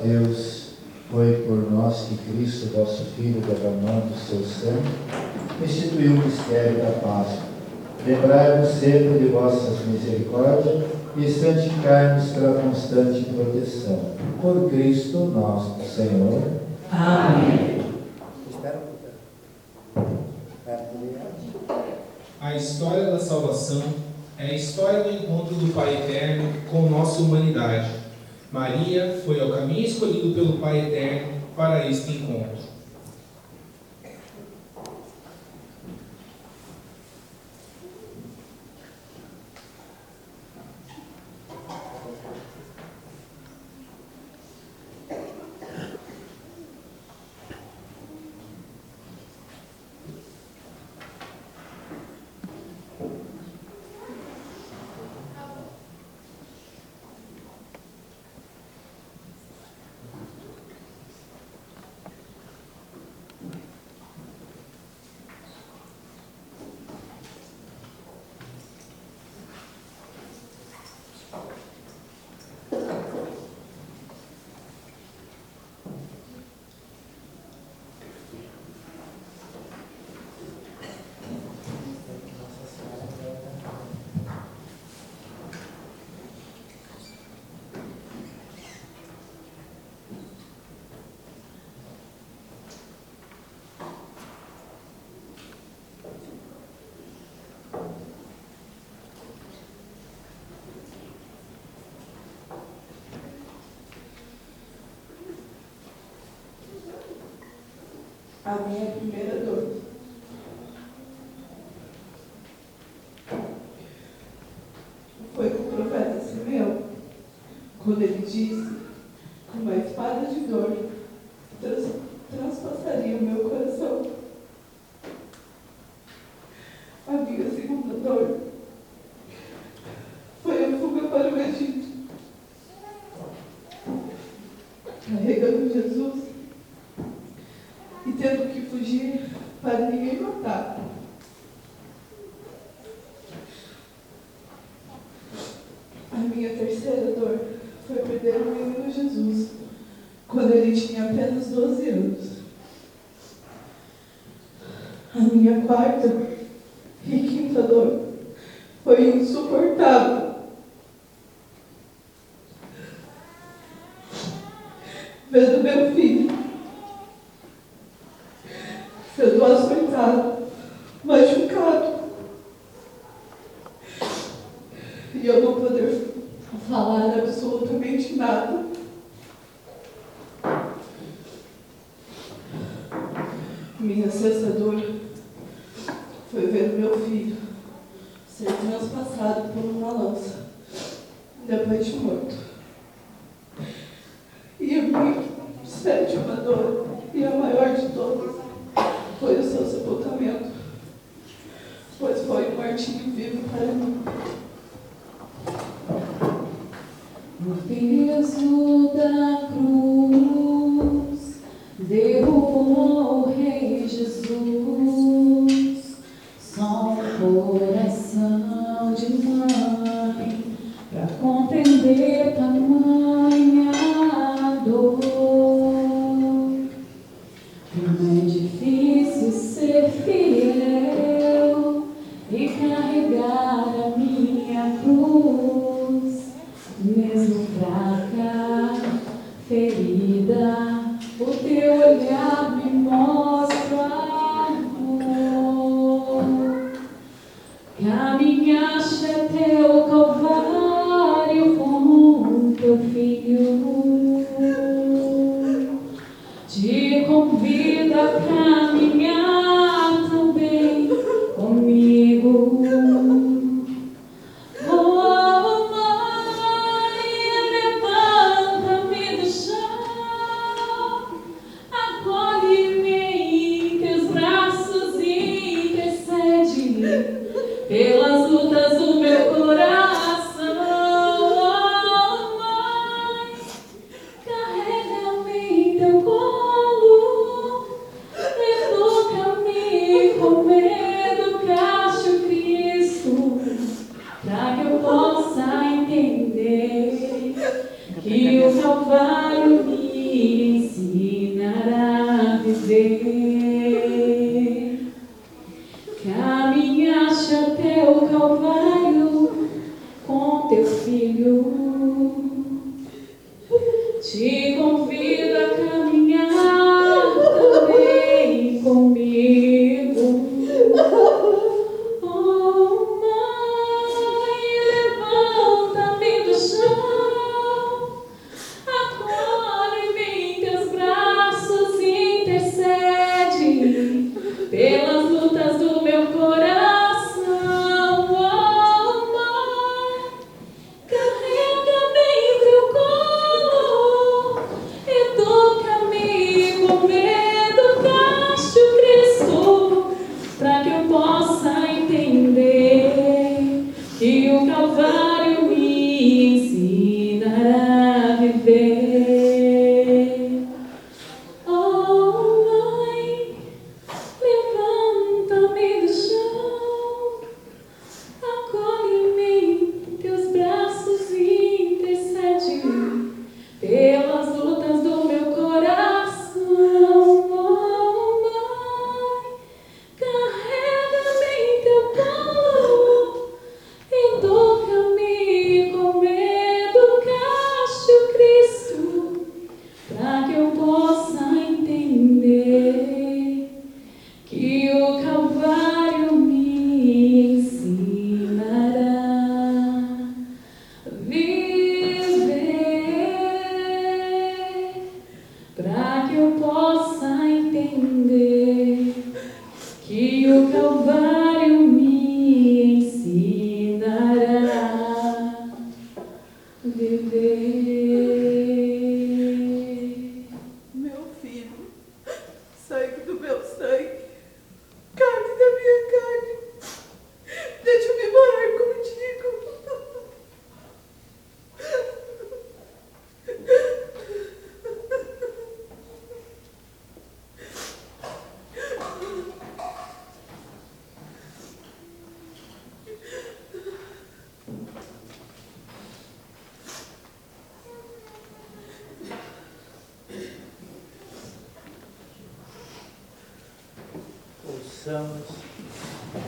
Deus, foi por nós que Cristo, vosso Filho, derramando o seu sangue, instituiu o mistério da Páscoa. Lembrai-vos sempre de vossas misericórdias e santificai-nos pela constante proteção. Por Cristo nosso Senhor. Amém. A história da salvação é a história do encontro do Pai Eterno com nossa humanidade. Maria foi ao caminho escolhido pelo Pai Eterno para este encontro. A minha primeira dor. Foi com o profeta Simeão, quando ele disse que uma espada de dor transpassaria o meu coração. A minha segunda dor foi a fuga para o Egito, carregando Jesus e tendo que fugir para ninguém matar. A minha terceira dor foi perder o menino Jesus, quando ele tinha apenas 12 anos. A minha quarta e quinta dor foi insuportável. Vendo meu filho sendo açoitado, machucado, e eu não poder falar absolutamente nada. Minha sexta dor foi ver meu filho ser transpassado por uma lança, depois de morto. E a minha sétima dor, e a maior de todas, foi o seu sepultamento, pois foi um martírio vivo para mim. O peso da cruz derrubou o Rei Jesus, só um coração de mãe para compreender tamanha dor. Não é difícil ser fiel e carregar a minha cruz, mesmo fraca, ferida, o teu olhar me mostra amor. Caminhaste até o Calvário com teu filho, te convida a caminhar também comigo. Oh, Mãe, levanta-me do chão, acolhe-me em teus braços e intercede pelas lutas do meu coração. Oh, Mãe, carrega-me em teu colo, que o Calvário me ensinará a viver, para que eu possa entender que o Calvário me ensinará a viver. Meu filho, sangue do meu sangue, carne da minha carne, deixa-me morar contigo.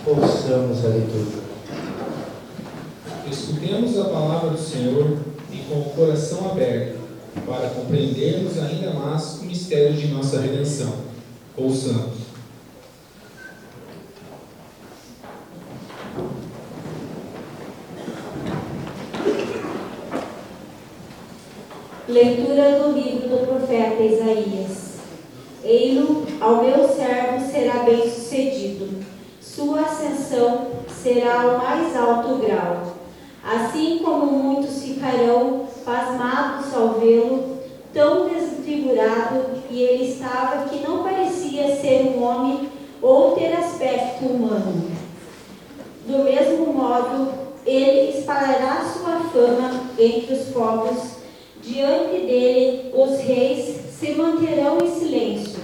Ouçamos a leitura. Escutemos a palavra do Senhor e com o coração aberto, para compreendermos ainda mais o mistério de nossa redenção. Ouçamos. Leitura do livro do profeta Isaías. Ei-lo, ao meu servo será bem sucedido. Sua ascensão será ao mais alto grau. Assim como muitos ficarão pasmados ao vê-lo, tão desfigurado e ele estava que não parecia ser um homem ou ter aspecto humano. Do mesmo modo, ele espalhará sua fama entre os povos. Diante dele, os reis se manterão em silêncio,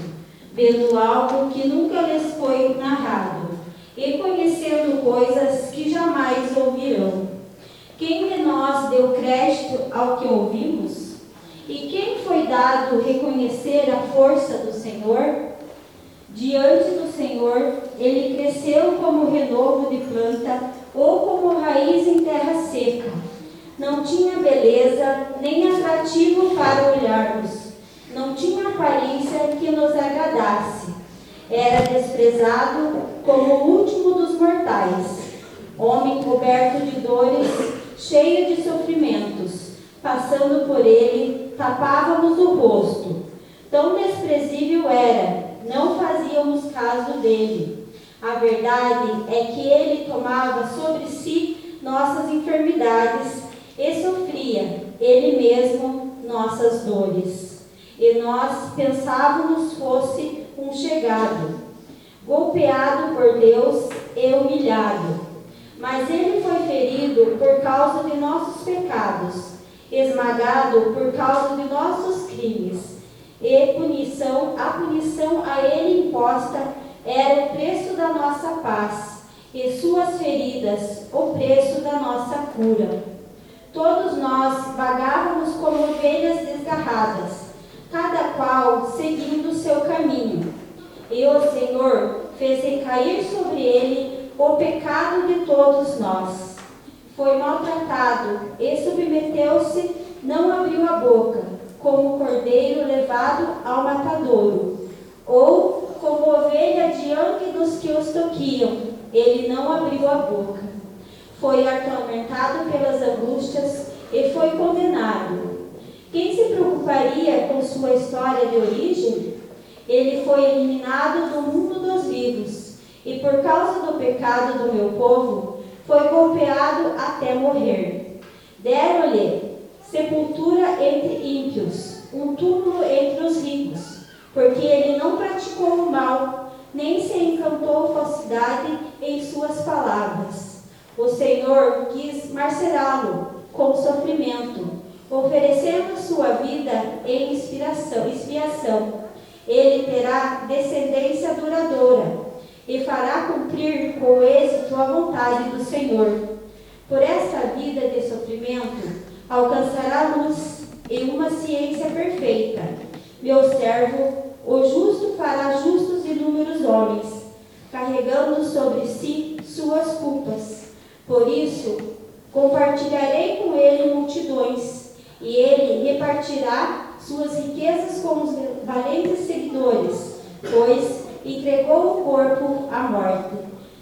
vendo algo que nunca lhes foi narrado, e conhecendo coisas que jamais ouvirão. Quem de nós deu crédito ao que ouvimos? E quem foi dado reconhecer a força do Senhor? Diante do Senhor, ele cresceu como renovo de planta ou como raiz em terra seca. Não tinha beleza nem atrativo para olharmos. Não tinha aparência que nos agradasse. Era desprezado como o último dos mortais. Homem coberto de dores, cheio de sofrimentos. Passando por ele, tapávamos o rosto. Tão desprezível era, não fazíamos caso dele. A verdade é que ele tomava sobre si nossas enfermidades e sofria, ele mesmo, nossas dores. E nós pensávamos fosse um chegado, golpeado por Deus e humilhado. Mas ele foi ferido por causa de nossos pecados, esmagado por causa de nossos crimes. E a punição a ele imposta era o preço da nossa paz, e suas feridas o preço da nossa cura. Todos nós vagávamos como ovelhas desgarradas, cada qual seguindo o seu caminho. E o Senhor fez recair sobre ele o pecado de todos nós. Foi maltratado e submeteu-se, não abriu a boca, como cordeiro levado ao matadouro, ou como ovelha diante dos que os toquiam, ele não abriu a boca. Foi atormentado pelas angústias e foi condenado. Quem se preocuparia com sua história de origem? Ele foi eliminado do mundo dos vivos, e por causa do pecado do meu povo, foi golpeado até morrer. Deram-lhe sepultura entre ímpios, um túmulo entre os ricos, porque ele não praticou o mal, nem se encantou falsidade em suas palavras. O Senhor quis marcelá-lo com sofrimento, oferecendo sua vida em expiação. Ele terá descendência duradoura e fará cumprir com êxito a vontade do Senhor. Por esta vida de sofrimento, alcançará luz e uma ciência perfeita. Meu servo, o justo, fará justos inúmeros homens, carregando sobre si suas culpas. Por isso, compartilharei com ele multidões, e ele repartirá suas riquezas com os valentes seguidores, pois entregou o corpo à morte,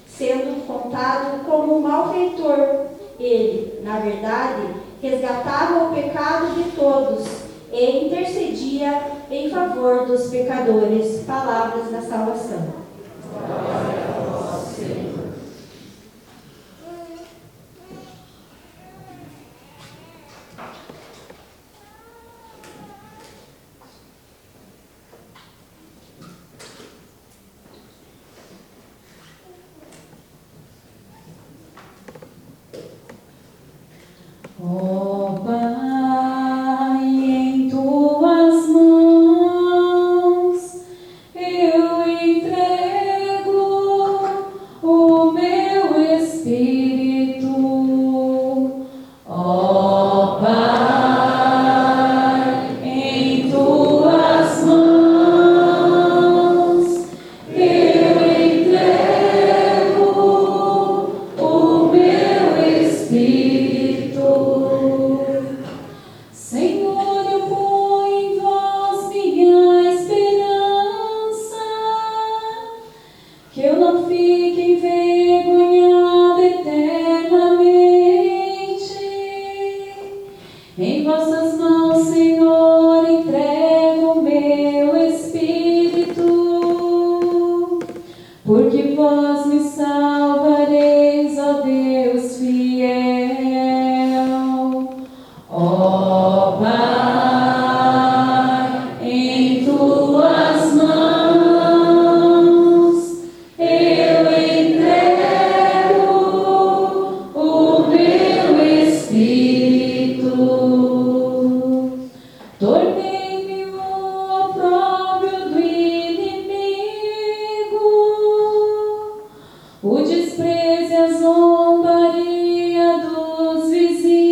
sendo contado como um malfeitor. Ele, na verdade, resgatava o pecado de todos e intercedia em favor dos pecadores. Palavras da salvação. Glória a vós, Senhor. Ó Pai, em tuas mãos eu entrego o meu espírito. Ó Pai, em tuas mãos eu entrego o meu espírito. Senhor, eu ponho em vós minha esperança, que eu não fique envergonhada eternamente. Em vossas mãos, Senhor, entrego o meu espírito, porque vós me salvareis, ó Deus fiel. Ó Pai, em tuas mãos eu entrego o meu espírito. Tornei-me o opróbrio do inimigo, o desprezo e a zombaria dos vizinhos,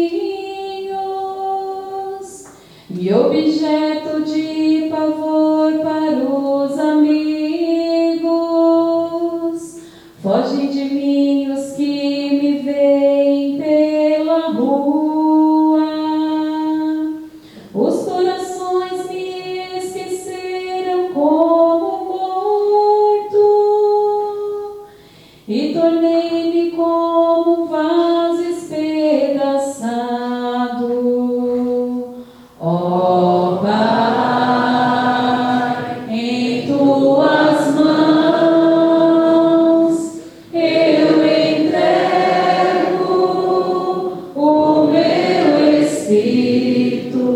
e objeto de pavor para os amigos. Fogem de mim os que me veem pela rua. Os corações me esqueceram como morto, e tornei-me como um vaso espedaçado. Ó Pai, em tuas mãos eu entrego o meu espírito.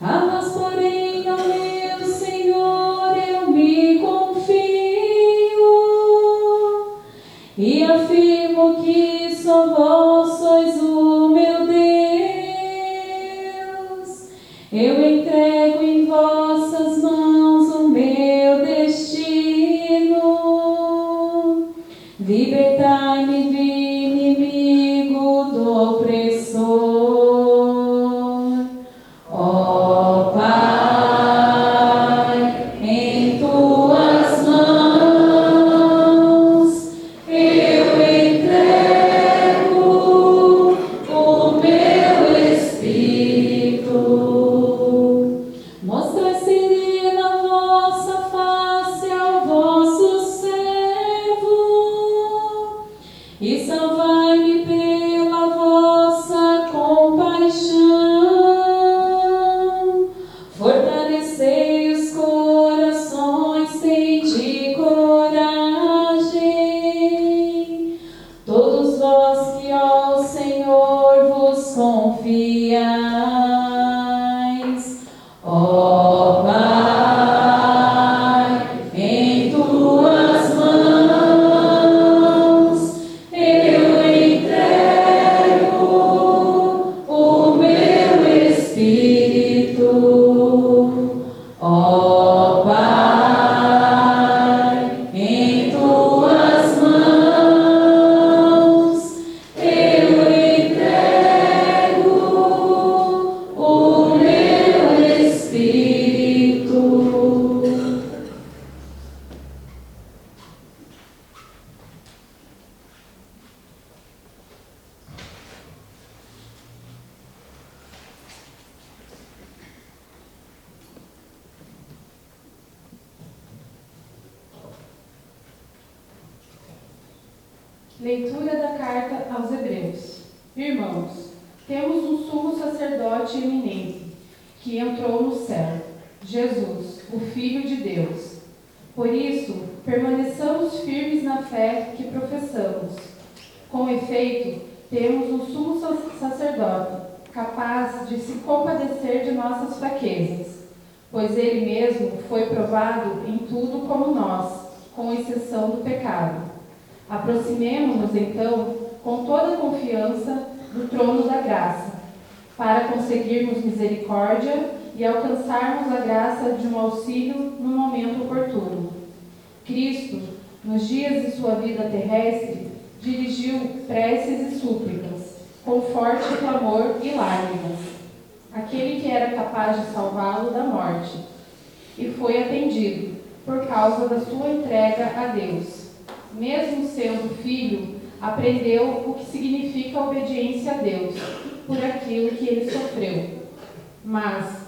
A vós, porém, ó meu Senhor, eu me confio e afirmo que só vós sois o meu Deus. Eu entrego em vossas mãos o meu destino. Libertai-me do inimigo, do opressor. Ó Pai, em tuas mãos eu entrego o meu espírito. Mostrai serena a vossa face ao vosso servo, e salvai-me pela vossa compaixão. Fortalecei os corações, tende coragem, todos vós que ao Senhor vos confiais. Ó Pai, em tuas mãos eu entrego o meu espírito. Ó Pai, Leitura da carta aos Hebreus. Irmãos, temos um sumo sacerdote eminente, que entrou no céu, Jesus, o Filho de Deus. Por isso, permaneçamos firmes na fé que professamos. Com efeito, temos um sumo sacerdote, capaz de se compadecer de nossas fraquezas, pois ele mesmo foi provado em tudo como nós, com exceção do pecado. Aproximemo-nos, então, com toda a confiança do trono da graça, para conseguirmos misericórdia e alcançarmos a graça de um auxílio no momento oportuno. Cristo, nos dias de sua vida terrestre, dirigiu preces e súplicas, com forte clamor e lágrimas, aquele que era capaz de salvá-lo da morte, e foi atendido por causa da sua entrega a Deus. Mesmo sendo filho, aprendeu o que significa a obediência a Deus, por aquilo que ele sofreu. Mas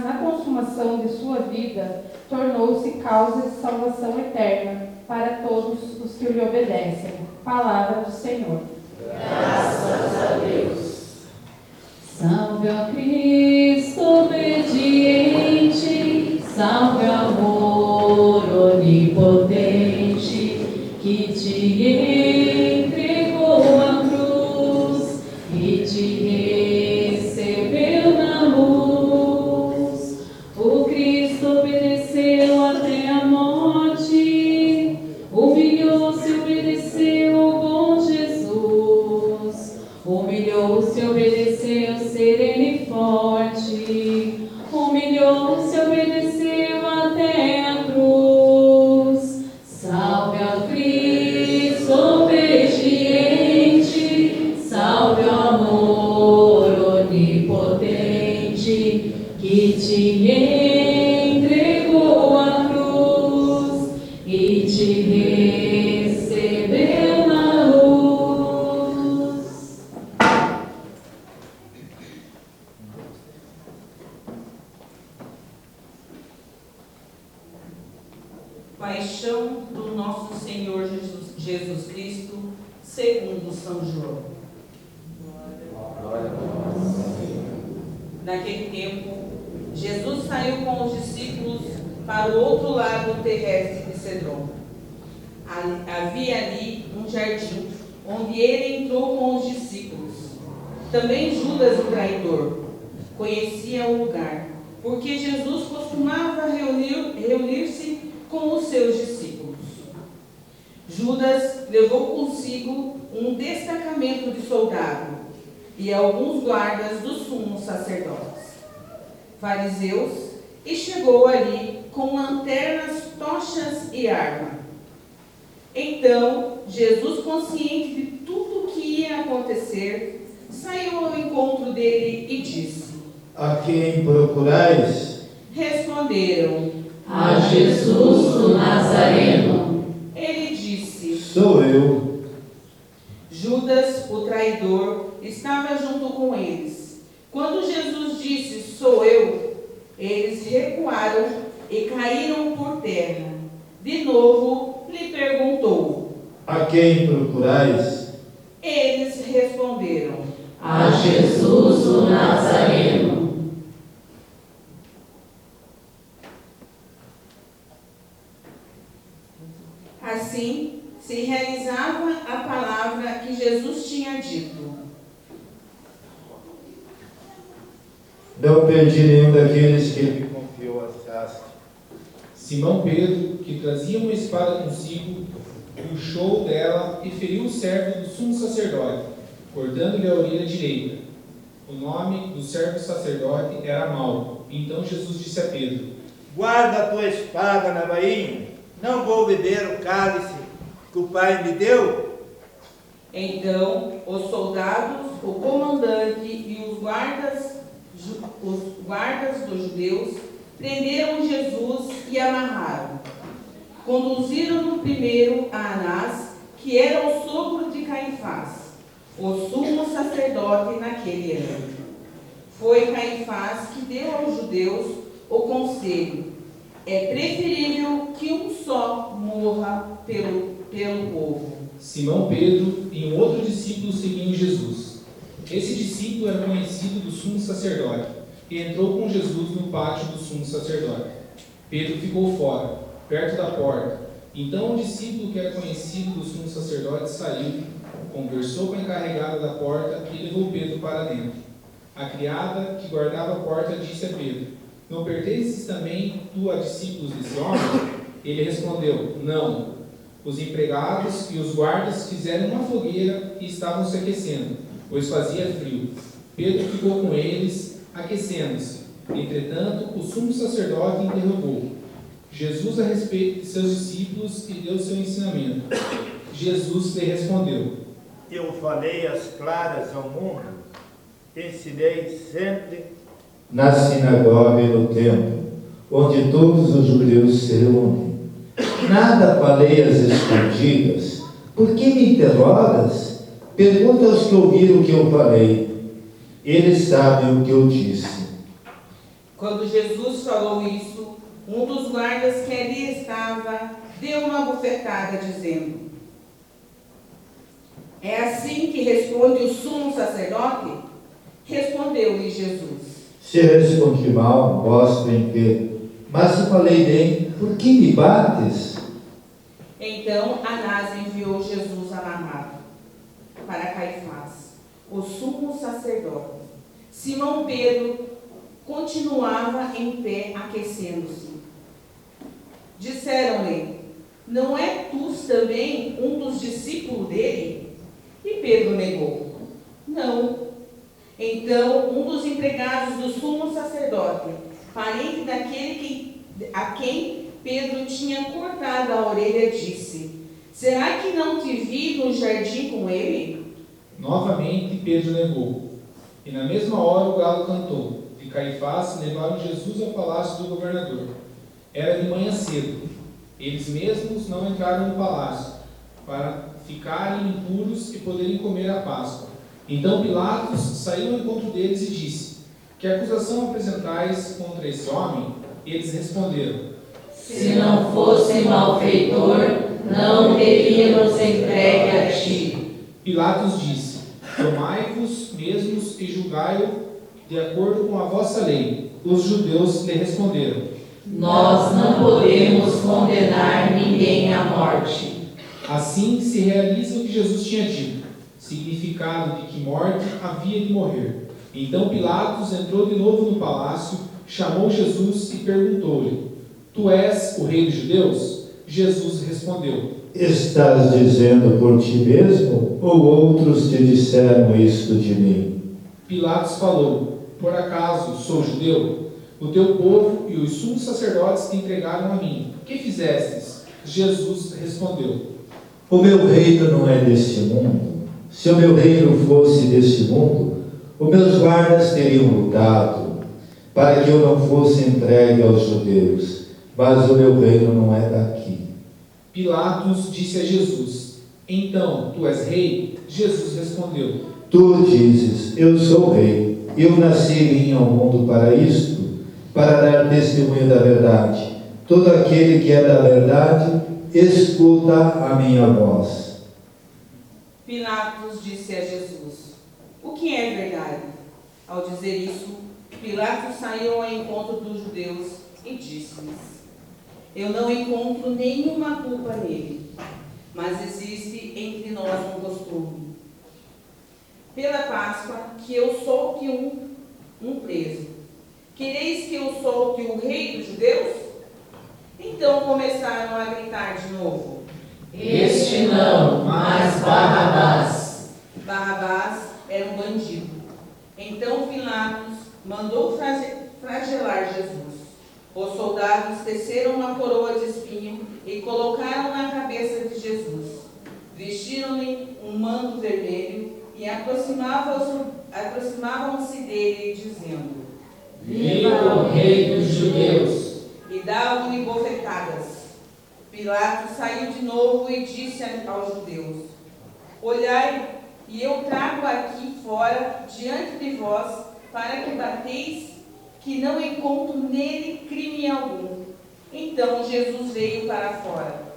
na consumação de sua vida, tornou-se causa de salvação eterna para todos os que lhe obedecem. Palavra do Senhor. Graças a Deus. Salve a Cristo obediente, salve amor onipotente, que te entregou a cruz e te recebeu na luz. O Cristo obedeceu até a morte, humilhou-se, obedeceu ao bom Jesus, humilhou-se, obedeceu, sereno e forte, humilhou-se, obedeceu até a cruz. Salve a Cristo obediente, salve o amor onipotente, que te entregou a cruz e te recebeu na luz. Paixão do nosso Senhor Jesus Cristo, segundo São João. Naquele tempo, Jesus saiu com os discípulos para o outro lado terrestre de Cedron. Havia ali um jardim, onde ele entrou com os discípulos. Também Judas, o traidor, conhecia o lugar, porque Jesus costumava reunir-se com os seus discípulos. Judas levou consigo um destacamento de soldado e alguns guardas dos sumos sacerdotes, fariseus, e chegou ali com lanternas, tochas e arma. Então, Jesus, consciente de tudo o que ia acontecer, saiu ao encontro dele e disse: A quem procurais? Responderam: A Jesus o Nazareno. Ele disse: Sou eu. Judas, o traidor, estava junto com eles. Quando Jesus disse: Sou eu, eles recuaram e caíram por terra. De novo lhe perguntou: A quem procurais? Eles responderam: A Jesus o Nazareno. Assim se realizava a palavra que Jesus tinha dito: Não perdi nenhum daqueles que ele me confiou as castas. Simão Pedro, que trazia uma espada consigo, puxou dela e feriu o servo do sumo sacerdote, cortando-lhe a orelha direita. O nome do servo sacerdote era Malco. Então Jesus disse a Pedro: Guarda a tua espada na bainha, não vou beber o cálice que o Pai me deu. Então os soldados, o comandante e os guardas dos judeus prenderam Jesus e amarraram. Conduziram-no primeiro a Anás, que era o sogro de Caifás, o sumo sacerdote naquele ano. Foi Caifás que deu aos judeus o conselho: é preferível que um só morra pelo povo, Simão Pedro e um outro discípulo seguiam Jesus. Esse discípulo era conhecido do sumo sacerdote e entrou com Jesus no pátio do sumo sacerdote. Pedro ficou fora, perto da porta. Então o discípulo que era conhecido do sumo sacerdote saiu, conversou com a encarregada da porta e levou Pedro para dentro. A criada que guardava a porta disse a Pedro: Não pertences também tu a discípulos desse homem? Ele respondeu: Não. Os empregados e os guardas fizeram uma fogueira e estavam se aquecendo, pois fazia frio. Pedro ficou com eles, aquecendo-se. Entretanto, o sumo sacerdote interrogou Jesus a respeito de seus discípulos e deu seu ensinamento. Jesus lhe respondeu: Eu falei as claras ao mundo, ensinei sempre na sinagoga e no templo, onde todos os judeus se reúnem. Nada falei às escondidas. Por que me interrogas? Pergunta aos que ouviram o que eu falei. Eles sabem o que eu disse. Quando Jesus falou isso, um dos guardas que ali estava deu uma bofetada, dizendo: É assim que responde o sumo sacerdote? Respondeu-lhe Jesus: Se respondi mal, mostro em que. Mas se falei bem, por que me bates? Então Anás enviou Jesus amarrado para Caifás, o sumo sacerdote. Simão Pedro continuava em pé, aquecendo-se. Disseram-lhe: Não é tu também um dos discípulos dele? E Pedro negou: Não. Então um dos empregados do sumo sacerdote, parente daquele a quem Pedro tinha cortado a orelha, disse: Será que não te vi no jardim com ele? Novamente Pedro negou. E na mesma hora o galo cantou. De Caifás levaram Jesus ao palácio do governador. Era de manhã cedo. Eles mesmos não entraram no palácio, para ficarem impuros e poderem comer a Páscoa. Então Pilatos saiu ao encontro deles e disse: Que acusação apresentais contra esse homem? Eles responderam: Se não fosse malfeitor, não teríamos entregue a ti. Pilatos disse: Tomai-vos mesmos e julgai-o de acordo com a vossa lei. Os judeus lhe responderam: Nós não podemos condenar ninguém à morte. Assim se realiza o que Jesus tinha dito, significado de que morte havia de morrer. Então Pilatos entrou de novo no palácio, chamou Jesus e perguntou-lhe: Tu és o rei dos judeus? Jesus respondeu: Estás dizendo por ti mesmo, ou outros te disseram isto de mim? Pilatos falou: Por acaso sou judeu? O teu povo e os sumos sacerdotes te entregaram a mim. O que fizestes? Jesus respondeu: O meu reino não é deste mundo. Se o meu reino fosse deste mundo, os meus guardas teriam lutado para que eu não fosse entregue aos judeus. Mas o meu reino não é daqui. Pilatos disse a Jesus: Então, tu és rei? Jesus respondeu: Tu dizes: Eu sou rei. Eu nasci e vim ao mundo para isto, para dar testemunho da verdade. Todo aquele que é da verdade, escuta a minha voz. Pilatos disse a Jesus: O que é verdade? Ao dizer isso, Pilatos saiu ao encontro dos judeus e disse-lhes: Eu não encontro nenhuma culpa nele, mas existe entre nós um costume. Pela Páscoa, que eu solte um preso. Quereis que eu solte o rei dos judeus? Então começaram a gritar de novo: Este não, mas Barrabás. Barrabás era um bandido. Então Pilatos mandou flagelar Jesus. Os soldados teceram uma coroa de espinho e colocaram na cabeça de Jesus. Vestiram-lhe um manto vermelho e aproximavam-se dele, dizendo: Viva o rei dos judeus! E davam-lhe bofetadas. Pilatos saiu de novo e disse aos judeus: Olhai, e eu trago aqui fora, diante de vós, para que bateis, que não encontro nele crime algum. Então Jesus veio para fora.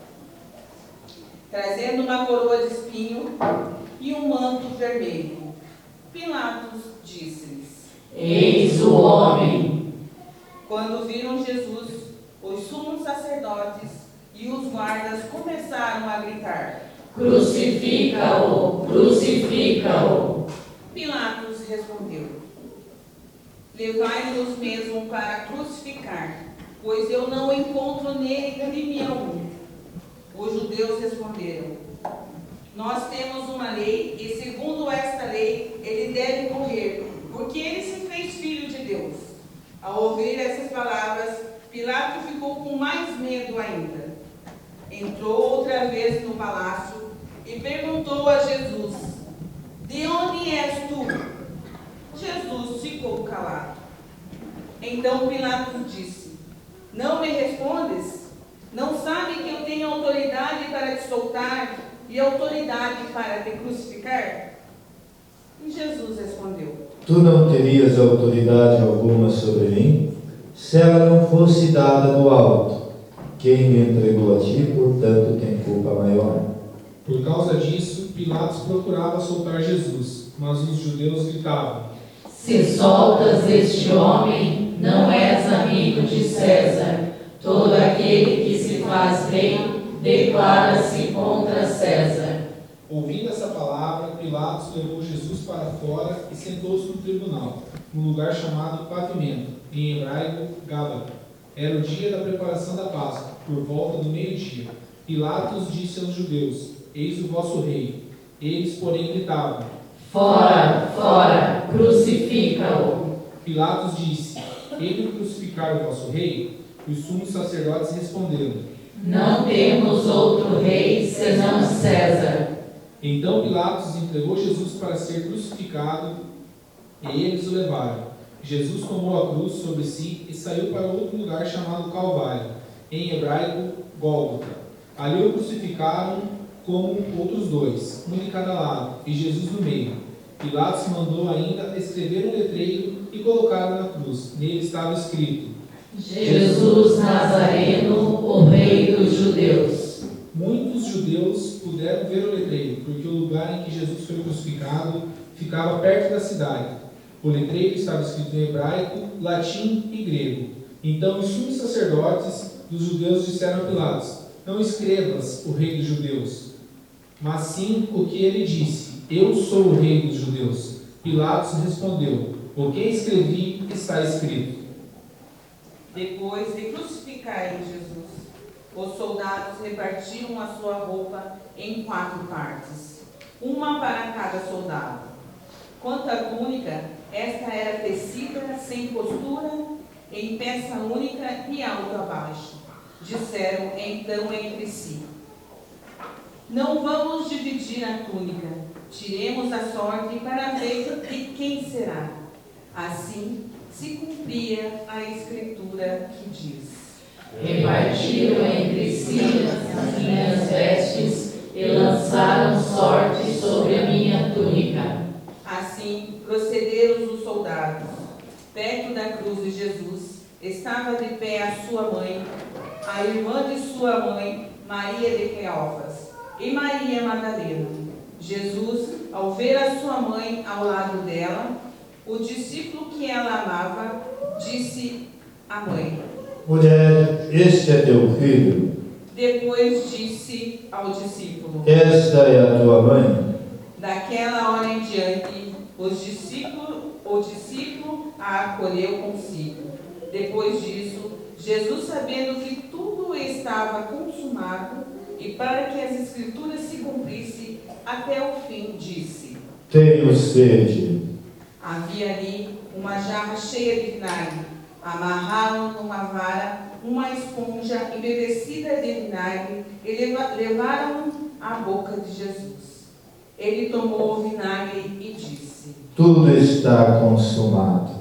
trazendo uma coroa de espinho e um manto vermelho. Pilatos disse-lhes: Eis o homem. Quando viram Jesus, os sumos sacerdotes e os guardas começaram a gritar: Crucifica-o, crucifica-o. Pilatos respondeu: Levai-nos mesmo para crucificar, pois eu não encontro nele crime algum. Os judeus responderam: Nós temos uma lei, e segundo esta lei, ele deve morrer, porque ele se fez filho de Deus. Ao ouvir essas palavras, Pilatos ficou com mais medo ainda. Entrou outra vez no palácio e perguntou a Jesus: De onde és tu? Jesus ficou calado. Então Pilatos disse: Não me respondes? Não sabe que eu tenho autoridade para te soltar e autoridade para te crucificar? E Jesus respondeu: Tu não terias autoridade alguma sobre mim, se ela não fosse dada do alto. Quem me entregou a ti, portanto, tem culpa maior. Por causa disso, Pilatos procurava soltar Jesus, mas os judeus gritavam: Se soltas este homem, não és amigo de César. Todo aquele que se faz rei declara-se contra César. Ouvindo essa palavra, Pilatos levou Jesus para fora e sentou-se no tribunal, num lugar chamado Pavimento, em hebraico Gábata. Era o dia da preparação da Páscoa, por volta do meio-dia. Pilatos disse aos judeus: Eis o vosso rei. Eles, porém, gritavam: Fora, fora, crucifica-o. Pilatos disse: Ele crucificar o vosso rei? Os sumos sacerdotes responderam: Não temos outro rei senão César. Então Pilatos entregou Jesus para ser crucificado e eles o levaram. Jesus tomou a cruz sobre si e saiu para outro lugar chamado Calvário, em hebraico Gólgota. Ali o crucificaram como outros dois, um de cada lado, e Jesus no meio. Pilatos mandou ainda escrever um letreiro e colocá-lo na cruz. Nele estava escrito: Jesus Nazareno, o rei dos judeus. Muitos judeus puderam ver o letreiro, porque o lugar em que Jesus foi crucificado ficava perto da cidade. O letreiro estava escrito em hebraico, latim e grego. Então os sumos sacerdotes dos judeus disseram a Pilatos: Não escrevas o rei dos judeus, mas sim o que ele disse: Eu sou o rei dos judeus. Pilatos respondeu: O que escrevi está escrito. Depois de crucificarem Jesus, os soldados repartiram a sua roupa em 4 partes, uma para cada soldado. Quanto à túnica, esta era tecida sem costura, em peça única e alto a baixo. Disseram então entre si: Não vamos dividir a túnica, tiremos a sorte para ver de quem será. Assim se cumpria a escritura que diz: Repartiram entre si as minhas vestes e lançaram sorte sobre a minha túnica. Assim procederam os soldados. Perto da cruz de Jesus estava de pé a sua mãe, a irmã de sua mãe, Maria de Cleófas, e Maria Madalena. Jesus, ao ver a sua mãe ao lado dela, o discípulo que ela amava, disse à mãe: Mulher, este é teu filho. Depois disse ao discípulo: Esta é a tua mãe. Daquela hora em diante, o discípulo a acolheu consigo. Depois disso, Jesus, sabendo que tudo estava consumado, e para que as Escrituras se cumprissem até o fim, disse: Tenho sede. Havia ali uma jarra cheia de vinagre. Amarraram numa vara uma esponja embevecida de vinagre e levaram à boca de Jesus. Ele tomou o vinagre e disse: Tudo está consumado.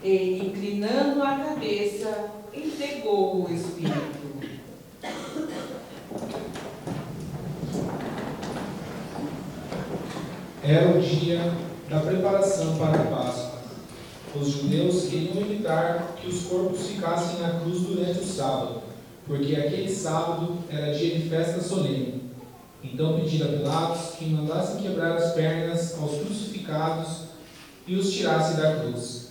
E, inclinando a cabeça, entregou o Espírito. Era o dia da preparação para a Páscoa. Os judeus queriam evitar que os corpos ficassem na cruz durante o sábado, porque aquele sábado era dia de festa solene. Então pediram a Pilatos que mandassem quebrar as pernas aos crucificados e os tirasse da cruz.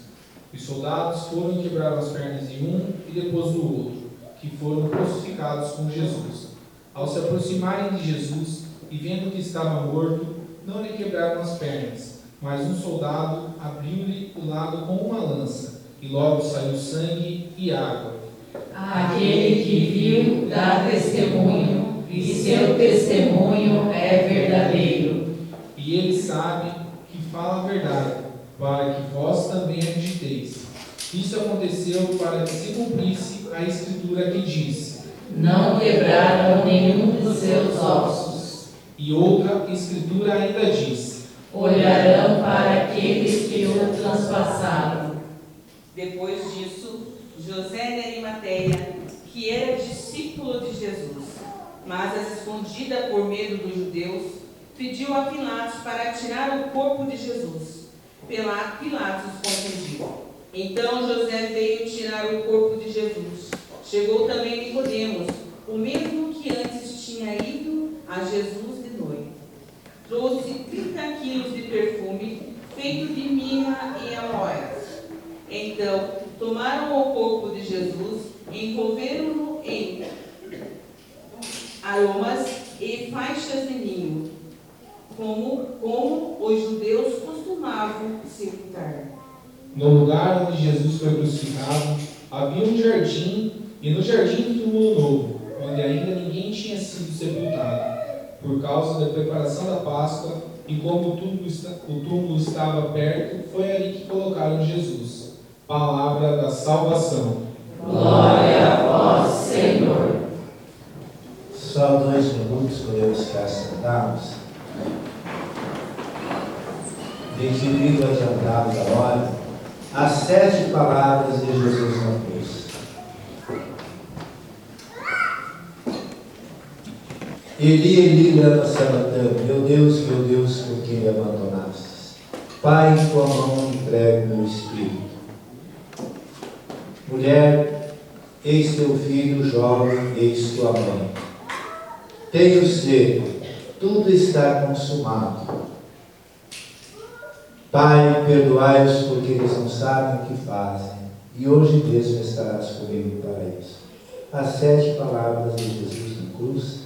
Os soldados foram e quebraram as pernas de um e depois do outro, que foram crucificados com Jesus. Ao se aproximarem de Jesus e vendo que estava morto, não lhe quebraram as pernas, mas um soldado abriu-lhe o lado com uma lança, e logo saiu sangue e água. Aquele que viu dá testemunho, e seu testemunho é verdadeiro. E ele sabe que fala a verdade, para que vós também acrediteis. Isso aconteceu para que se cumprisse a escritura que diz: Não quebraram nenhum dos seus ossos. E outra escritura ainda diz: Olharão para aqueles que o transpassaram. Depois disso, José de Arimateia, que era discípulo de Jesus, mas as escondida por medo dos judeus, pediu a Pilatos para tirar o corpo de Jesus. Pilatos concedeu. Então José veio tirar o corpo de Jesus. Chegou também Nicodemos, o mesmo que antes tinha ido a Jesus de noite. Trouxe 30 quilos de perfume feito de mirra e aloés. Então tomaram o corpo de Jesus, envolveram-no em aromas e faixas de linho, como os judeus costumavam sepultar. No lugar onde Jesus foi crucificado, havia um jardim, e no jardim um túmulo novo, onde ainda ninguém tinha sido sepultado, por causa da preparação da Páscoa, e como o túmulo estava perto, foi ali que colocaram Jesus. Palavra da salvação. Glória a vós, Senhor. Só 2 minutos podemos ficar sentados. Devido adiantado da hora, as 7 palavras de Jesus na cruz. Eli, Eli, lama sabachthani, meu Deus, por que me abandonastes? Pai, em tua mão entrego meu espírito. Mulher, eis teu filho, jovem, eis tua mãe. Tenho sede, tudo está consumado. Pai, perdoai-os porque eles não sabem o que fazem, e hoje mesmo estarás comigo para isso. As 7 palavras de Jesus na cruz,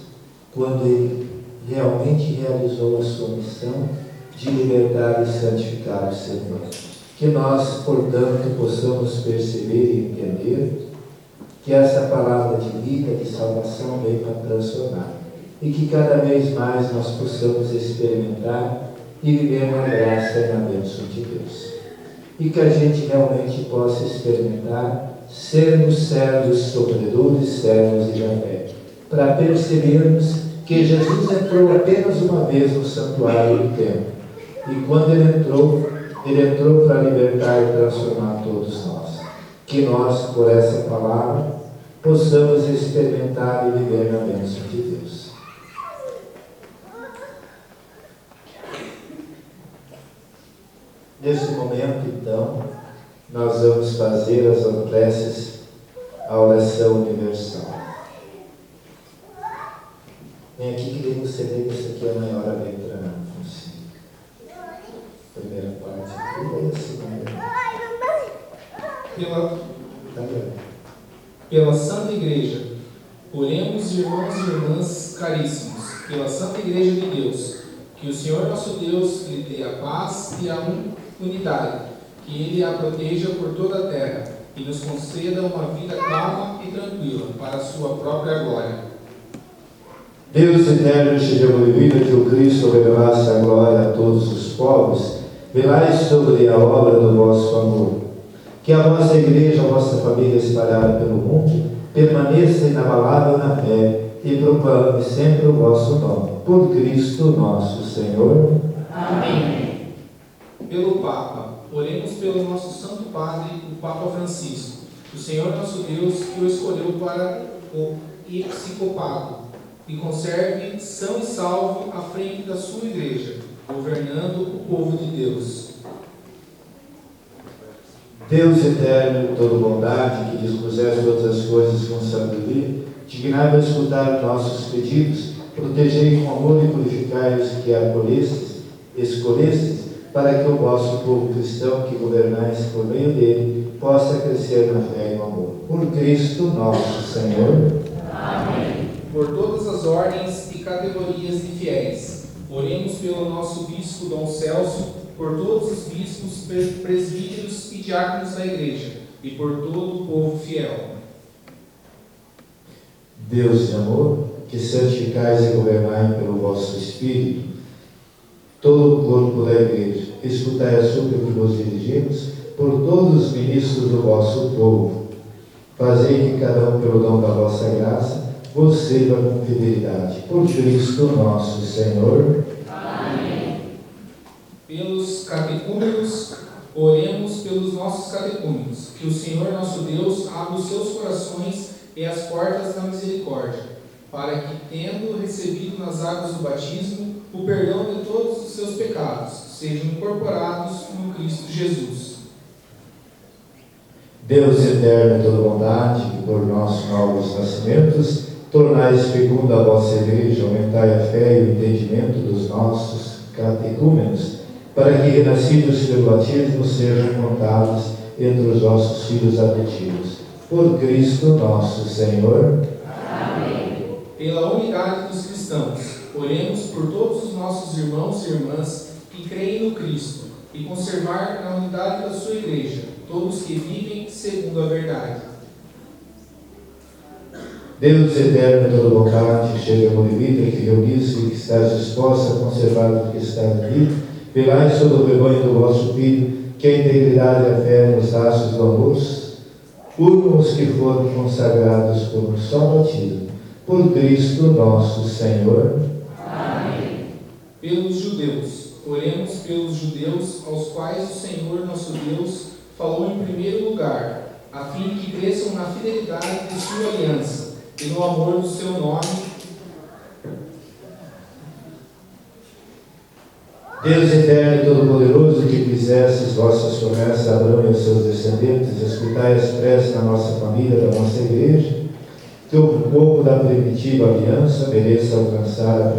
quando ele realmente realizou a sua missão de libertar e santificar o ser humano. Que nós, portanto, possamos perceber e entender que essa palavra de vida, de salvação, veio para transformar, e que cada vez mais nós possamos experimentar e viver na graça e na bênção de Deus. E que a gente realmente possa experimentar sermos servos sofredores, servos de Javé, para percebermos que Jesus entrou apenas uma vez no santuário do templo. E quando ele entrou para libertar e transformar todos nós. Que nós, por essa palavra, possamos experimentar e viver na bênção de Deus. Nesse momento, então, nós vamos fazer as preces, a oração universal. Vem aqui que daí você vê que essa aqui é a maior letra, Fonseca. Primeira parte aqui, daí a segunda. Pela Santa Igreja, oremos, irmãos e irmãs caríssimos, pela Santa Igreja de Deus, que o Senhor nosso Deus lhe dê a paz e a unidade, que Ele a proteja por toda a terra e nos conceda uma vida calma e tranquila para a sua própria glória. Deus eterno, cheio de vida, que o Cristo revelasse a glória a todos os povos, velai sobre a obra do vosso amor. Que a vossa igreja, a vossa família espalhada pelo mundo, permaneça inabalável na fé e proclame sempre o vosso nome. Por Cristo nosso Senhor. Amém. Pelo Papa, oremos pelo nosso Santo Padre, o Papa Francisco, o Senhor nosso Deus, que o escolheu para o episcopado, e conserve são e salvo à frente da sua igreja, governando o povo de Deus. Deus eterno, de toda bondade, que dispuseste todas as coisas com sabedoria, dignai-vos escutar nossos pedidos, Protegei com amor e purificai os que escolhestes, para que o vosso povo cristão que governais por meio dele possa crescer na fé e no amor. Por Cristo nosso Senhor. Amém. Por todas as ordens e categorias de fiéis, oremos pelo nosso bispo Dom Celso, por todos os bispos, presbíteros e diáconos da Igreja, e por todo o povo fiel. Deus de amor, que santificais e governai pelo vosso Espírito todo o corpo da Igreja, escutai a súplica que vos dirigimos por todos os ministros do vosso povo. Fazei que cada um, pelo dom da vossa graça, vos sirva com fidelidade. Por Cristo nosso Senhor. Amém. Pelos catecúmenos, oremos pelos nossos catecúmenos, que o Senhor nosso Deus abra os seus corações e as portas da misericórdia, para que, tendo recebido nas águas do batismo o perdão de todos os seus pecados, sejam incorporados no Cristo Jesus. Deus eterno e toda bondade, que por nossos novos nascimentos tornais fecunda a vossa Igreja, aumentai a fé e o entendimento dos nossos catecúmenos, para que, renascidos pelo batismo, sejam contados entre os vossos filhos adotivos. Por Cristo nosso Senhor. Amém. Pela unidade dos cristãos, oremos por todos os nossos irmãos e irmãs que creem no Cristo e conservar na unidade da sua Igreja todos que vivem segundo a verdade. Deus eterno e toda bondade, que cheia de amor e vida, que reunisse e que estás disposta a conservar o que está aqui, velai sobre o rebanho do vosso Filho, que a integridade e a fé nos laços do amor unam os que foram consagrados por um só batismo. Por Cristo nosso Senhor. Amém. Pelos judeus, oremos pelos judeus aos quais o Senhor nosso Deus falou em primeiro lugar, a fim de que cresçam na fidelidade de sua aliança e no amor do seu nome. Deus eterno e todo-poderoso, que fizestes vossas promessas a Abraão e aos seus descendentes, escutai as preces da nossa família, da nossa Igreja, que o povo da primitiva aliança mereça alcançar a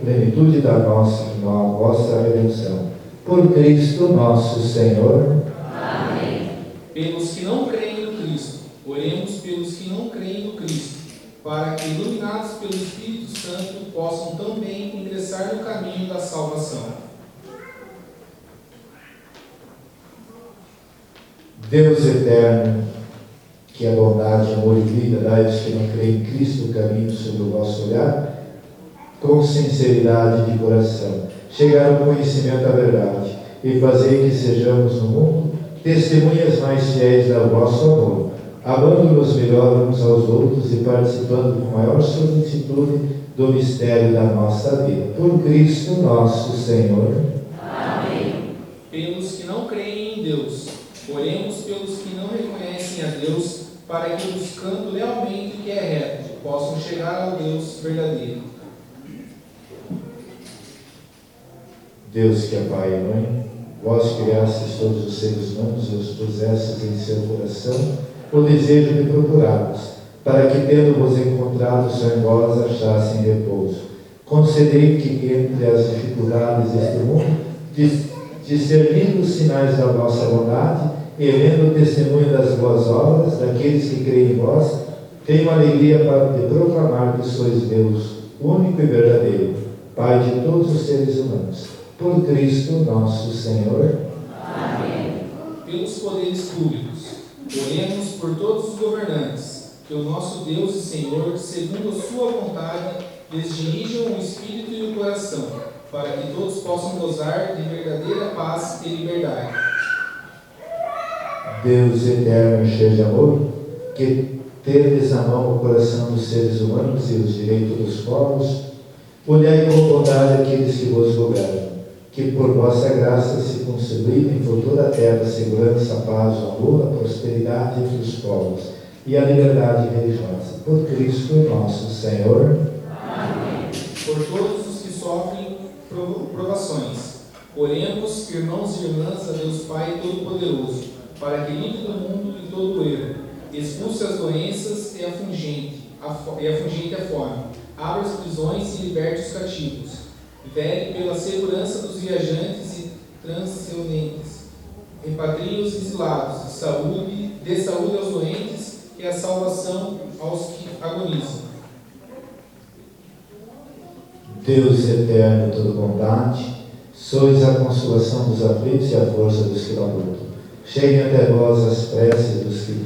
plenitude da vossa redenção. Por Cristo nosso Senhor. Amém. Pelos que não creem no Cristo, oremos pelos que não creem no Cristo, para que, iluminados pelo Espírito Santo, possam também ingressar no caminho da salvação. Deus eterno, que a bondade, amor e vida dai aos que não creem em Cristo o caminho sobre o vosso olhar, com sinceridade de coração, chegar ao conhecimento da verdade e fazer que sejamos no mundo testemunhas mais fiéis do vosso amor, amando-nos melhor uns aos outros e participando com maior solicitude do mistério da nossa vida. Por Cristo nosso Senhor. Amém. Pelos que não creem em Deus, oremos pelos que não reconhecem a Deus, para que, buscando lealmente o que é reto, possam chegar ao Deus verdadeiro. Deus que é Pai e Mãe, vós criastes todos os seres humanos e os pusestes em seu coração o desejo de procurá-los, para que, tendo-vos encontrado, só em vós achassem repouso. Concedei que, entre as dificuldades deste mundo, discernindo os sinais da vossa bondade e vendo o testemunho das boas obras daqueles que creem em vós, tenho alegria de proclamar que sois Deus, único e verdadeiro, Pai de todos os seres humanos. Por Cristo nosso Senhor. Amém. Pelos poderes públicos, oremos por todos os governantes, que o nosso Deus e Senhor, segundo a sua vontade, lhes dirijam o espírito e o coração, para que todos possam gozar de verdadeira paz e liberdade. Deus eterno e cheio de amor, que tendes na mão o coração dos seres humanos e os direitos dos povos, olhai com bondade aqueles que vos governam, que por vossa graça se consolidem por toda a terra a segurança, a paz, o amor, a prosperidade entre os povos e a liberdade religiosa. Por Cristo nosso Senhor. Amém. Por todos os que sofrem provações, oremos, irmãos e irmãs, a Deus Pai Todo-Poderoso, para que livre do mundo de todo erro, expulse as doenças e a fungente a fome, abra as prisões e liberte os cativos. Vele pela segurança dos viajantes e transeuntes. Repatrie os exilados, dê saúde aos doentes e a salvação aos que agonizam. Deus eterno, toda bondade, sois a consolação dos aflitos e a força dos que lutam. Cheguem até vós as preces dos que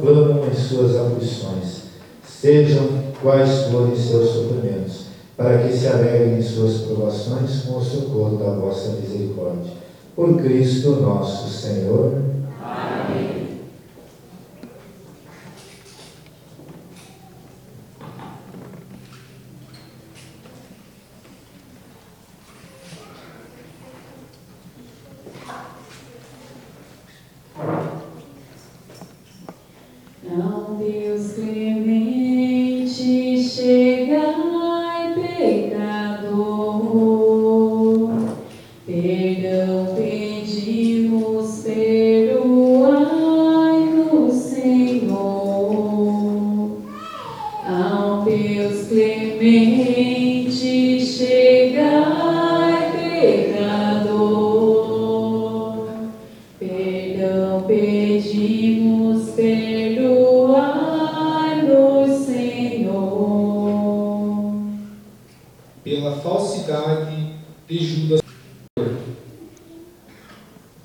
clamam em suas aflições, sejam quais forem seus sofrimentos, para que se alegrem em suas provações com o socorro da vossa misericórdia. Por Cristo nosso Senhor. Amém. Não, Deus clemente, chegai, pecador. Perdão pedimos, perdoai-nos, Senhor. Ao Deus clemente, chegai, pecador. Perdão pedimos, perdoai-nos, Senhor. Pela falsidade de Judas,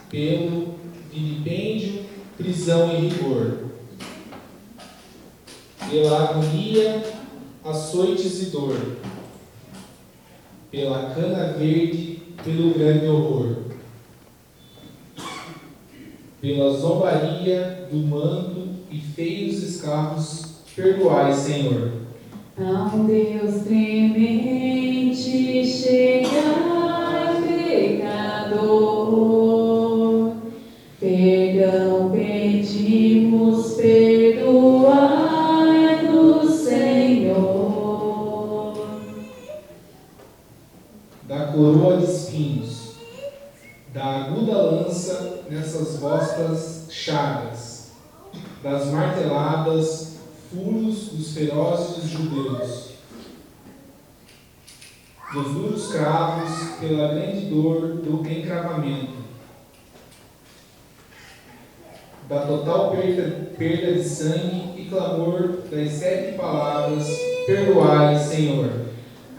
pelo vilipêndio, prisão e rigor, pela agonia, açoites e dor, pela cana verde, pelo grande horror, pela zombaria do manto e feios escarros, perdoai, Senhor. Ao Deus clemente, chegai, pecador. Perdão pedimos, perdoai-nos, Senhor. Da coroa de espinhos, da aguda lança nessas vossas chagas, das marteladas, furos dos ferozes judeus, dos duros cravos pela grande dor do encravamento, da total perda de sangue e clamor das 7 palavras, perdoai, Senhor.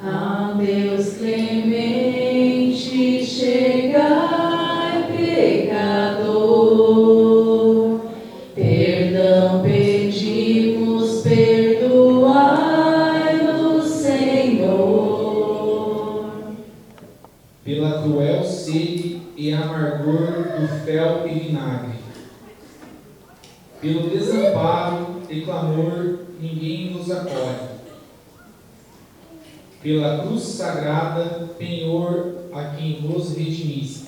A Deus clemente, chegai, pecador. Perdão pedimos, perdoai-nos, Senhor. Pela cruel sede e amargor do fel e vinagre, pelo desamparo e clamor ninguém nos acolhe, pela cruz sagrada, penhor a quem vos redimiste,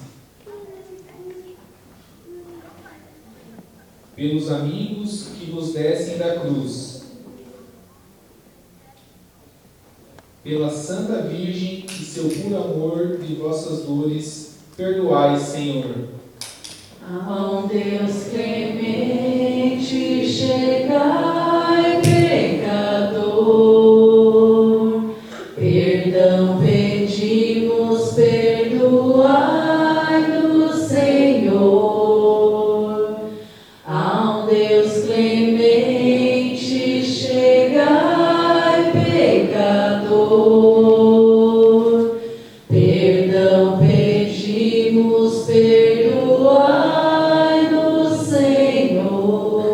pelos amigos que vos descem da cruz, pela Santa Virgem e seu puro amor de vossas dores, perdoai, Senhor. Ao Deus clemente, chegai, pecador. Perdão pedimos, perdoai-nos, Senhor. Ao Deus clemente, chegai, pecador. Perdão pedimos, perdoai-nos, Senhor.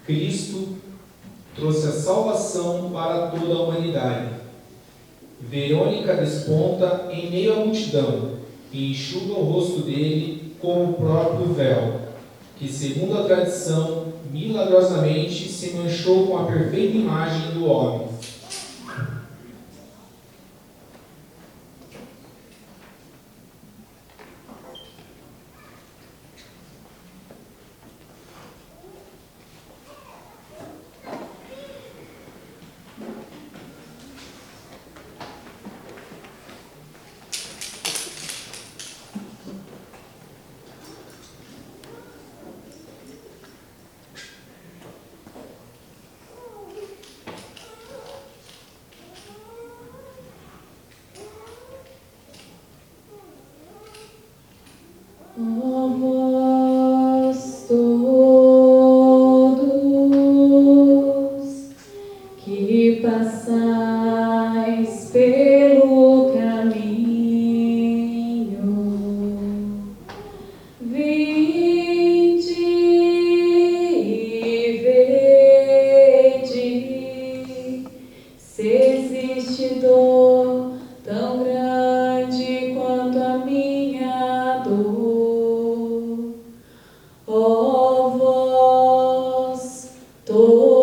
Cristo trouxe a salvação para toda a humanidade. Verônica desponta em meio à multidão e enxuga o rosto dele com o próprio véu, que, segundo a tradição, milagrosamente se manchou com a perfeita imagem do homem. Ó vós todos que passais pelo caminho, vinde e vede se existe dor tão grande quanto a minha dor. Ó vós todos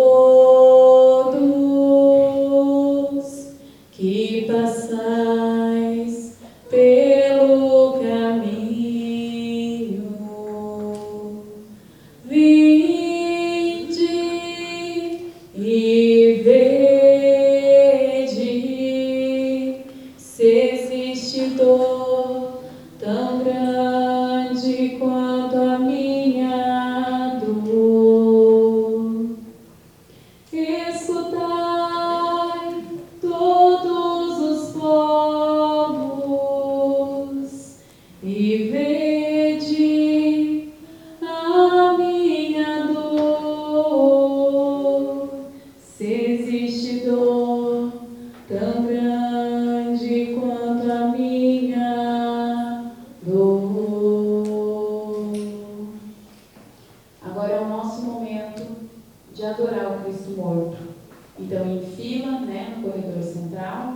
que passais pelo caminho, vinde e vede se existe dor tão grande quanto a minha dor. Escutai todos os povos e vede a minha dor. Se existe dor tão grande quanto a minha dor. Agora é o nosso momento de adorar o Cristo morto. Então, em fila, no corredor central,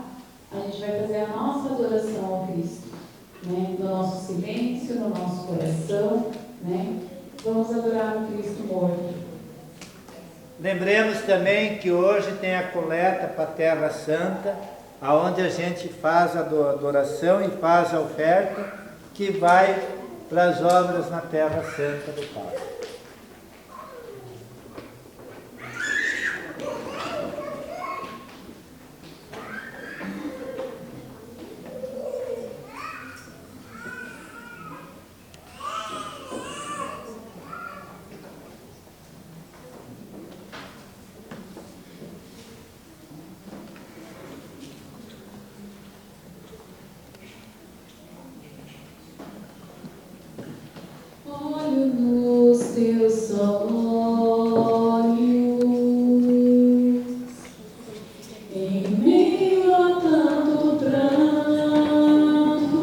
a gente vai fazer a nossa adoração ao Cristo, no nosso silêncio, no nosso coração, Vamos adorar o Cristo morto. Lembremos também que hoje tem a coleta para a Terra Santa, aonde a gente faz a adoração e faz a oferta que vai para as obras na Terra Santa do Pai. Olho nos teus olhos, em meio a tanto pranto,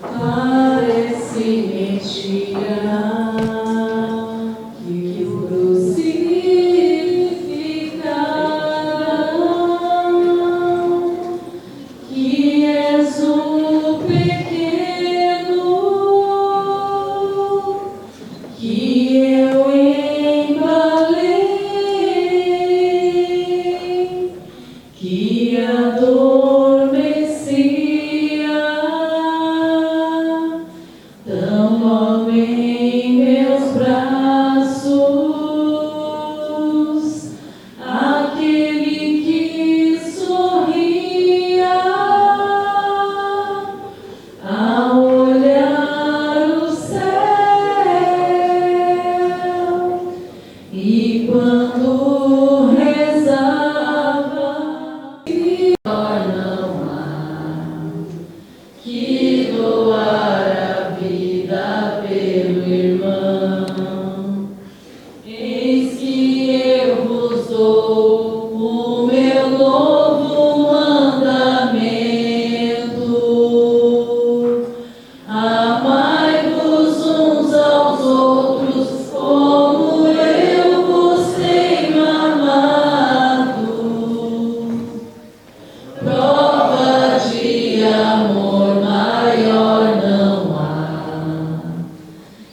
parece mentira que o crucificaram, que és o pequeno que eu embalei, que adormecia tão logo em meus braços, aquele que sorria ao olhar o céu, e quando rezava, não há que doar a vida pelo irmão. Eis que eu vos dou o meu novo mandamento: amai-vos uns aos outros como eu vos tenho amado. Prova de amor maior não há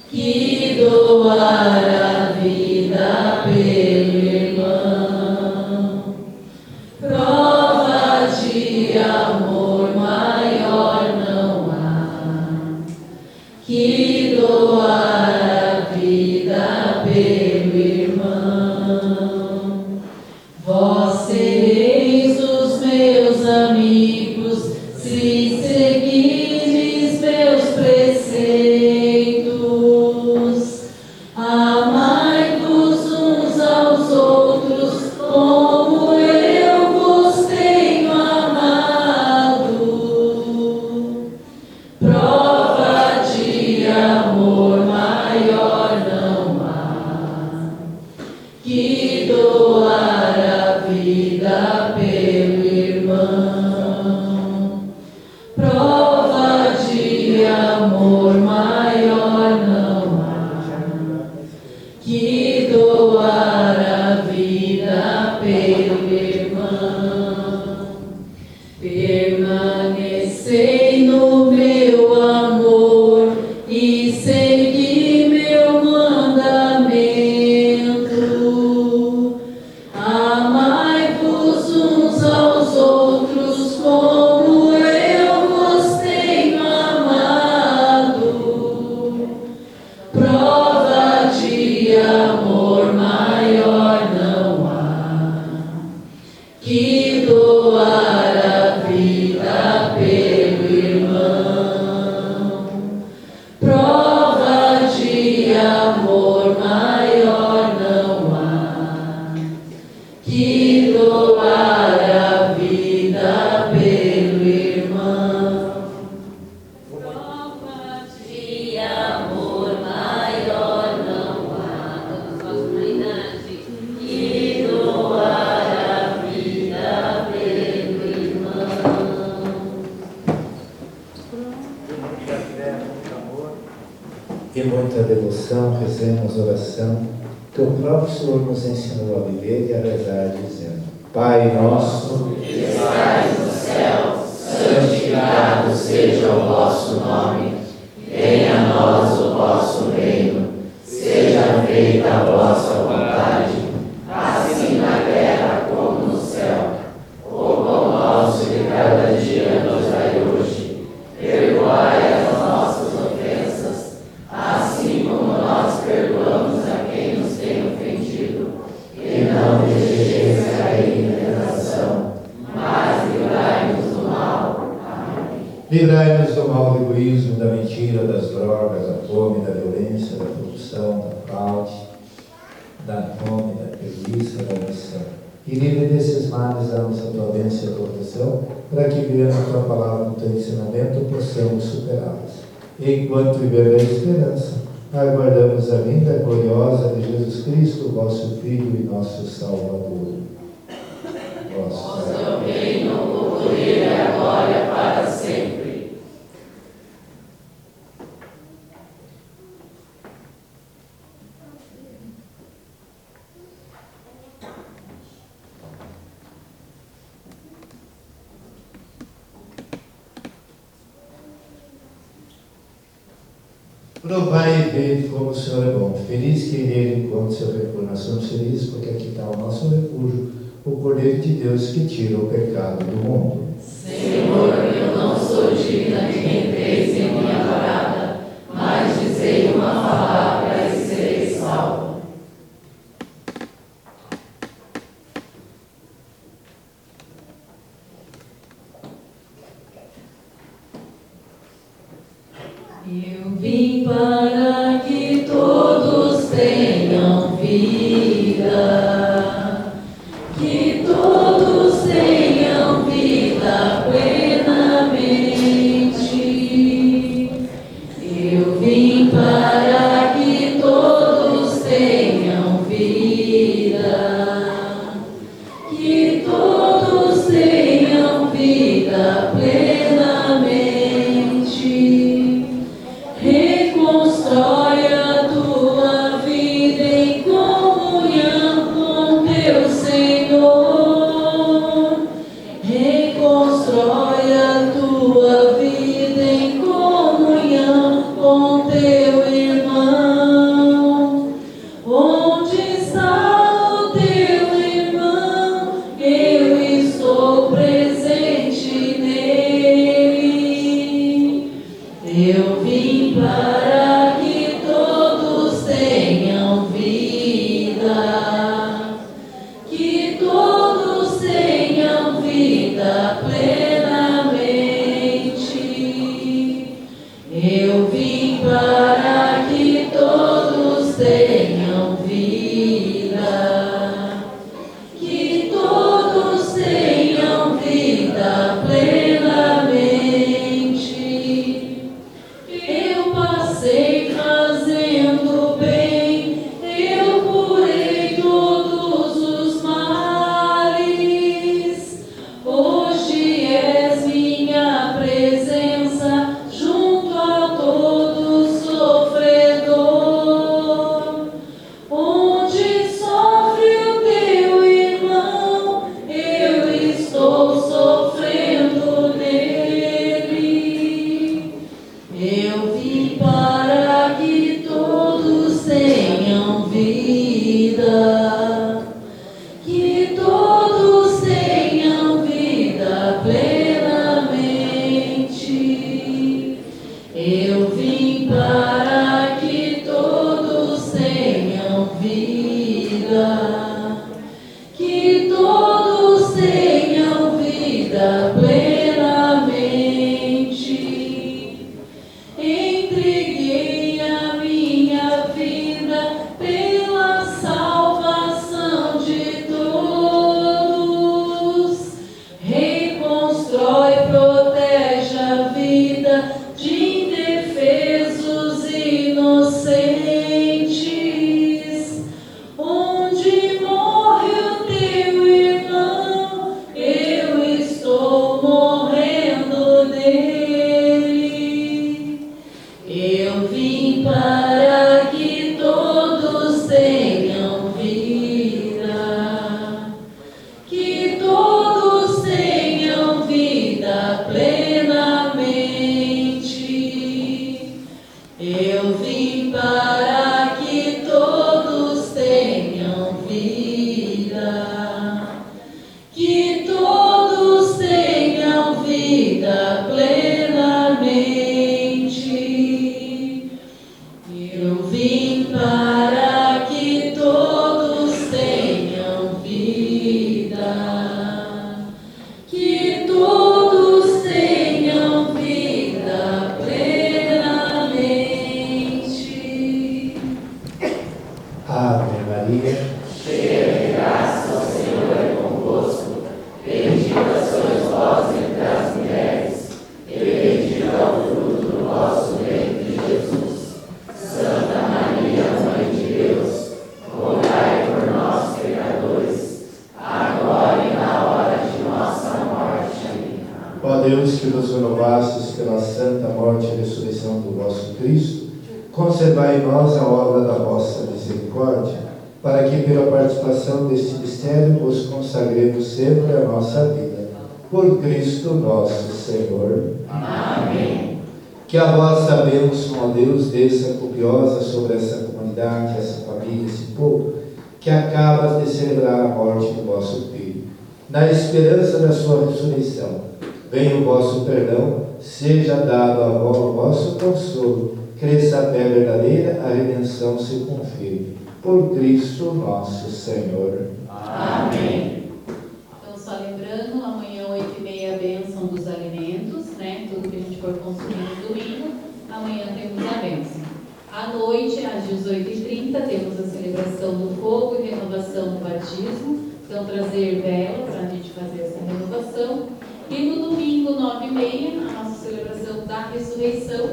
que doar a vida pelo irmão. Prova de amor maior não há que doar a vida pelo irmão. Vós sereis os meus amigos se seguires meus preceitos. Amai-vos uns aos outros como eu vos tenho amado. que doar a vida pelo irmão. Permanecei no meu amor e segui meu mandamento. Amai-vos uns aos outros como eu vos tenho amado. Prova de amor maior não há que doar a vida pelo irmão. Prova de amor maior não há que doar a vida pelo irmão. Prova de amor maior não há que doar a vida pelo irmão. E muita devoção, rezemos oração que o próprio Senhor nos ensinou a viver e a rezar, dizendo: Pai nosso, Que estais no céu, santificado seja o vosso nome. Venha a nós o vosso reino. Seja feita a vossa vontade, assim na terra como no céu. O pão nosso de cada dia nos dai hoje. Perdoai as nossas ofensas, assim como nós perdoamos a quem nos tem ofendido. E não deixeis cair em tentação, mas livrai-nos do mal. Amém. livrai-nos do mal do egoísmo, da mentira, das drogas, da fome, da violência, da corrupção, da fraude, da fome, da preguiça, da omissão. E livre desses males, dá-nos a tua bênção e a tua proteção, para que, vivendo a tua palavra e o teu ensinamento, possamos superá-las. Enquanto vivemos a esperança, aguardamos a vinda gloriosa de Jesus Cristo, vosso Filho e nosso Salvador. Vosso reino, o poder e a glória para sempre. Provai e vede como o Senhor é bom. Feliz quem nele encontra seu refúgio. Nós somos felizes porque aqui está o nosso refúgio, o Cordeiro de Deus que tira o pecado do mundo. Senhor, eu não sou digna de que entreis em minha morada, mas dizei uma palavra e serei salvo. Eu vim para que todos tenham vida, que todos tenham vida plenamente. Eu vim para que todos tenham vida, que todos tenham vida plenamente. Reconstrói a tua vida em comunhão com teu Senhor. Reconstrói a tua vida em comunhão com teu irmão. Onde está o teu irmão? Eu estou presente nele. Eu vim para que todos tenham vida, que todos tenham vida plenamente. Eu vim para que todos tenham vida, que todos tenham vida plenamente. Eu passei fazendo bem, eu curei todos os males. Hoje és minha presença junto a todo sofredor. vida, que todos tenham vida plenamente. Entreguei a minha vida pela salvação de todos. Reconstrói, protege a vida de indefesos inocentes. Onde morre o teu irmão, eu estou morrendo dele. Eu vim para que todos tenham vida, que todos tenham vida plenamente. Eu vim para que todos tenham vida, que todos tenham vida plenamente. Eu vim para que todos tenham vida, que todos tenham vida plenamente. Ave Maria, Cheia de graça, o Senhor é convosco. Bendita sois vós entre as mulheres, e bendito é o fruto do vosso ventre, Jesus. Santa Maria, Mãe de Deus, rogai por nós, pecadores, agora e na hora de nossa morte. Amém. ó Deus, que nos renovastes pela santa morte e ressurreição do vosso Cristo, conservai em nós a obra da vossa misericórdia, para que pela participação deste mistério vos consagremos sempre a nossa vida. Por Cristo nosso Senhor. Amém. Que a vossa bênção, ó Deus, desça copiosa sobre essa comunidade, essa família, esse povo, que acaba de celebrar a morte do vosso Filho. Na esperança da sua ressurreição, venha o vosso perdão, seja dado a vós o vosso consolo, cresça a fé verdadeira, a redenção se confirme. Por Cristo nosso Senhor. Amém. Então, só lembrando, amanhã 8h30 a bênção dos alimentos, né? Tudo que a gente for consumir no domingo, amanhã temos a bênção. À noite, às 18h30, temos a celebração do fogo e renovação do batismo. Então, trazer vela para a gente fazer essa renovação. E no domingo, 9h30, a nossa celebração da ressurreição,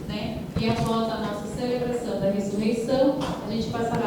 né? E após a nossa celebração da ressurreição, a gente passará